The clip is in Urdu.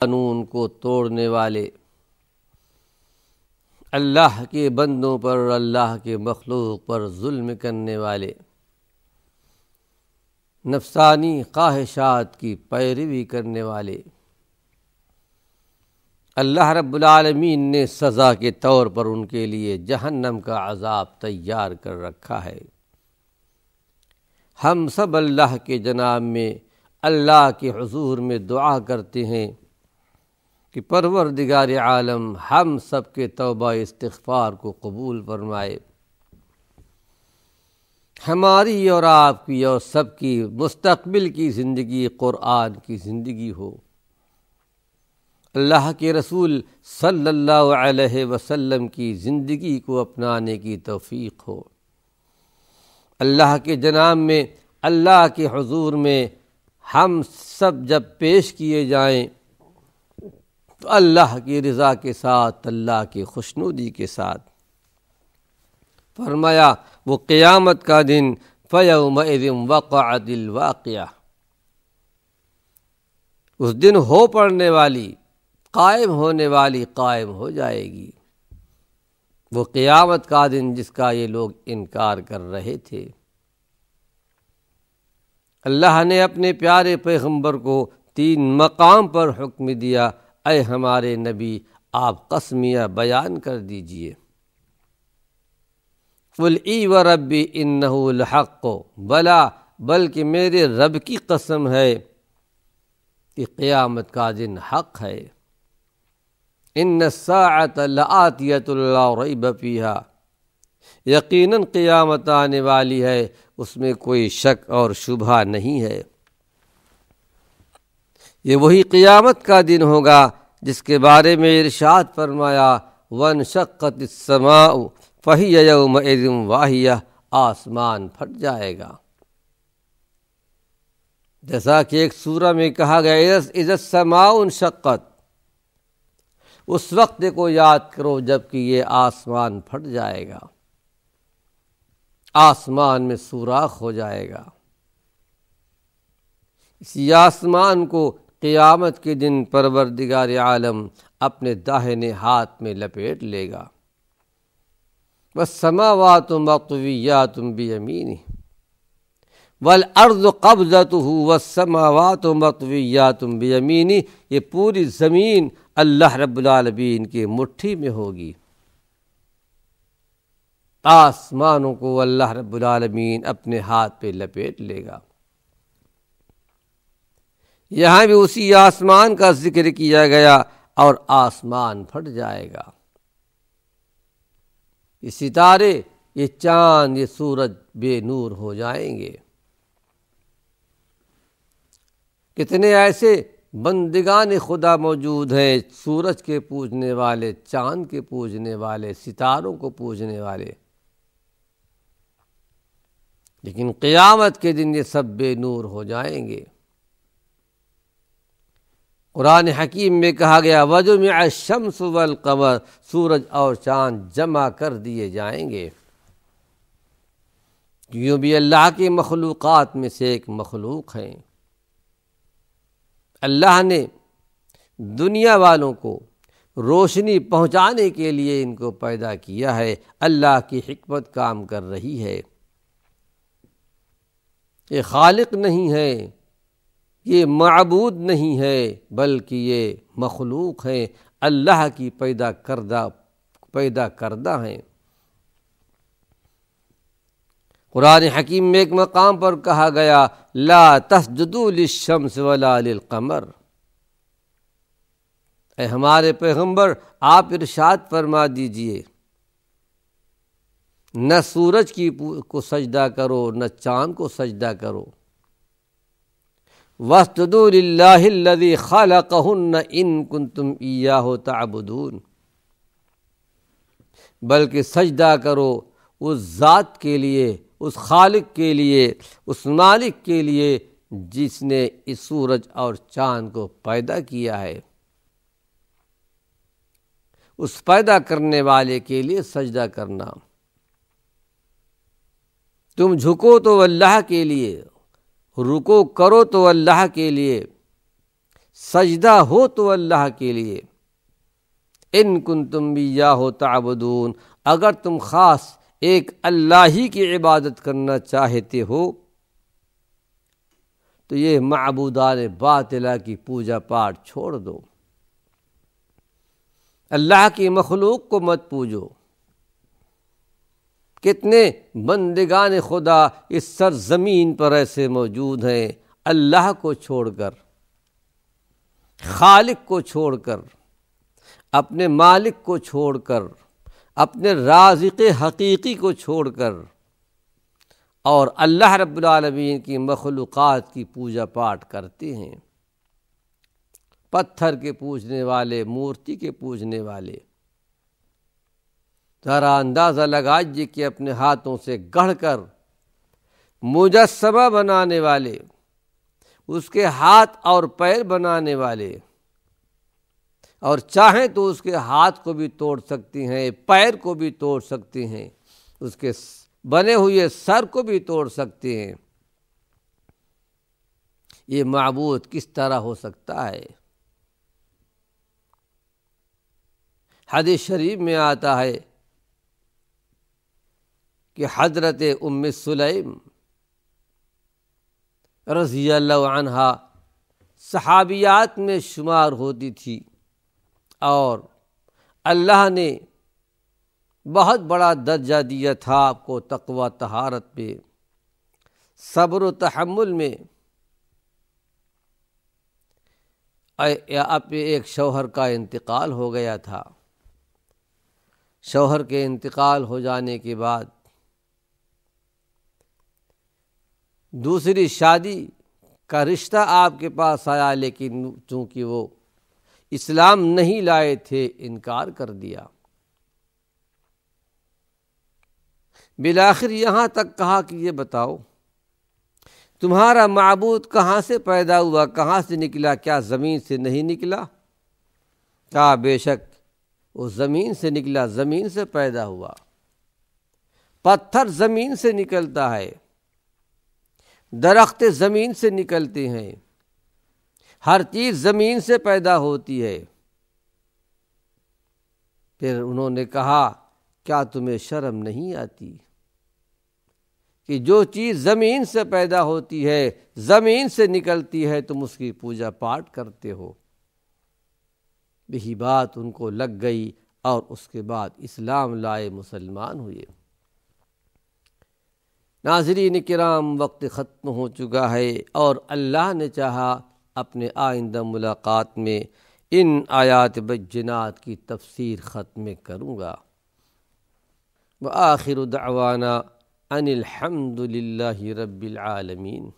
قانون کو توڑنے والے، اللہ کے بندوں پر اور اللہ کے مخلوق پر ظلم کرنے والے، نفسانی خواہشات کی پیروی کرنے والے، اللہ رب العالمین نے سزا کے طور پر ان کے لیے جہنم کا عذاب تیار کر رکھا ہے۔ ہم سب اللہ کے جناب میں، اللہ کے حضور میں دعا کرتے ہیں کہ پروردگار عالم ہم سب کے توبہ استغفار کو قبول فرمائے، ہماری اور آپ کی اور سب کی مستقبل کی زندگی قرآن کی زندگی ہو، اللہ کے رسول صلی اللہ علیہ وسلم کی زندگی کو اپنانے کی توفیق ہو۔ اللہ کے جناب میں، اللہ کے حضور میں ہم سب جب پیش کیے جائیں تو اللہ کی رضا کے ساتھ، اللہ کی خوشنودی کے ساتھ۔ فرمایا وہ قیامت کا دن فَيَوْمَئِذٍ وَقَعَتِ الْوَاقِعَةُ، اس دن ہو پڑنے والی، قائم ہونے والی قائم ہو جائے گی۔ وہ قیامت کا دن جس کا یہ لوگ انکار کر رہے تھے۔ اللہ نے اپنے پیارے پیغمبر کو 3 مقام پر حکم دیا، اے ہمارے نبی آپ قسمیہ بیان کر دیجئے۔ قُلْ اِی وَرَبِّی اِنَّهُ لَحَقٌّ، بلا بلکہ میرے رب کی قسم ہے کہ قیامت کا دن حق ہے۔ اِنَّ السَّاعَةَ لَآتِیَةٌ لَا رَیْبَ فِیہَا، یقیناً قیامت آنے والی ہے، اس میں کوئی شک اور شبہ نہیں ہے۔ یہ وہی قیامت کا دن ہوگا جس کے بارے میں ارشاد فرمایا وَانشَقَّتِ السَّمَاءُ فَهِيَ يَوْمَئِذٍ وَاهِيَةٌ، آسمان پھٹ جائے گا۔ جیسا کہ ایک سورہ میں کہا گیا اِذَا السَّمَاءُ انشَقَّتْ، اس وقت کو یاد کرو جب کہ یہ آسمان پھٹ جائے گا، آسمان میں سوراخ ہو جائے گا۔ اسی آسمان کو قیامت کے دن پروردگار عالم اپنے داہنے ہاتھ میں لپیٹ لے گا۔ وَالسَّمَاوَاتُ مَطْوِيَّاتٌ بِيَمِينِهِ وَالْأَرْضُ قَبْضَتُهُ وَالسَّمَاوَاتُ مَطْوِيَّاتٌ بِيَمِينِهِ، یہ پوری زمین اللہ رب العالمین کی مٹھی میں ہوگی۔ آسمانوں کو اللہ رب العالمین اپنے ہاتھ پہ لپیٹ لے گا۔ یہاں بھی اسی آسمان کا ذکر کیا گیا، اور آسمان پھٹ جائے گا۔ یہ ستارے، یہ چاند، یہ سورج بے نور ہو جائیں گے۔ کتنے ایسے بندگان خدا موجود ہیں، سورج کے پوجنے والے، چاند کے پوجنے والے، ستاروں کو پوجنے والے، لیکن قیامت کے دن یہ سب بے نور ہو جائیں گے۔ قرآن حکیم میں کہا گیا وَجُمِعَ الشَّمْسُ وَالْقَمَرُ، سورج اور چاند جمع کر دیے جائیں گے۔ یوں بھی اللہ کی مخلوقات میں سے ایک مخلوق ہیں۔ اللہ نے دنیا والوں کو روشنی پہنچانے کے لیے ان کو پیدا کیا ہے۔ اللہ کی حکمت کام کر رہی ہے۔ یہ خالق نہیں ہے، یہ معبود نہیں ہے، بلکہ یہ مخلوق ہیں، اللہ کی پیدا کردہ ہیں۔ قرآن حکیم میں ایک مقام پر کہا گیا لا تسجدوا للشمس ولا للقمر، اے ہمارے پیغمبر آپ ارشاد فرما دیجئے نہ سورج کو سجدہ کرو، نہ چاند کو سجدہ کرو۔ وَاسْجُدُوا لِلَّهِ الَّذِي خَلَقَهُنَّ إِن كُنتُمْ إِيَّاهُ تَعْبُدُونَ، بلکہ سجدہ کرو اس ذات کے لیے، اس خالق کے لیے، اس مالک کے لیے جس نے اس سورج اور چاند کو پیدا کیا ہے۔ اس پیدا کرنے والے کے لیے سجدہ کرنا۔ تم جھکو تو اللہ کے لیے، رکو کرو تو اللہ کے لیے، سجدہ ہو تو اللہ کے لیے، ان کنتم ایاہ تعبدون، اگر تم خاص ایک اللہ ہی کی عبادت کرنا چاہتے ہو تو یہ معبودان باطلہ کی پوجا پاٹ چھوڑ دو، اللہ کی مخلوق کو مت پوجو۔ کتنے بندگان خدا اس سرزمین پر ایسے موجود ہیں اللہ کو چھوڑ کر، خالق کو چھوڑ کر، اپنے مالک کو چھوڑ کر، اپنے رازق حقیقی کو چھوڑ کر، اور اللہ رب العالمین کی مخلوقات کی پوجا پاٹ کرتے ہیں، پتھر کے پوجنے والے، مورتی کے پوجنے والے۔ ذرا اندازہ لگائیے کہ اپنے ہاتھوں سے گڑھ کر مجسمہ بنانے والے، اس کے ہاتھ اور پیر بنانے والے، اور چاہیں تو اس کے ہاتھ کو بھی توڑ سکتے ہیں، پیر کو بھی توڑ سکتے ہیں، اس کے بنے ہوئے سر کو بھی توڑ سکتے ہیں، یہ معبود کس طرح ہو سکتا ہے؟ حدیث شریف میں آتا ہے کہ حضرت ام سلیم رضی اللہ عنہا صحابیات میں شمار ہوتی تھی، اور اللہ نے بہت بڑا درجہ دیا تھا آپ کو تقوی طہارت پہ، صبر و تحمل میں۔ اب ایک شوہر کا انتقال ہو گیا تھا، شوہر کے انتقال ہو جانے کے بعد دوسری شادی کا رشتہ آپ کے پاس آیا، لیکن چونکہ وہ اسلام نہیں لائے تھے انکار کر دیا۔ بالآخر یہاں تک کہا کہ یہ بتاؤ تمہارا معبود کہاں سے پیدا ہوا، کہاں سے نکلا، کیا زمین سے نہیں نکلا؟ کہا بے شک وہ زمین سے نکلا، زمین سے پیدا ہوا۔ پتھر زمین سے نکلتا ہے، درخت زمین سے نکلتے ہیں، ہر چیز زمین سے پیدا ہوتی ہے۔ پھر انہوں نے کہا کیا تمہیں شرم نہیں آتی کہ جو چیز زمین سے پیدا ہوتی ہے، زمین سے نکلتی ہے، تم اس کی پوجا پاٹ کرتے ہو؟ یہی بات ان کو لگ گئی، اور اس کے بعد اسلام لائے، مسلمان ہوئے۔ ناظرین کرام، وقت ختم ہو چکا ہے، اور اللہ نے چاہا اپنے آئندہ ملاقات میں ان آیات بینات کی تفسیر ختم کروں گا۔ وآخر دعوانا ان الحمد للہ رب العالمین۔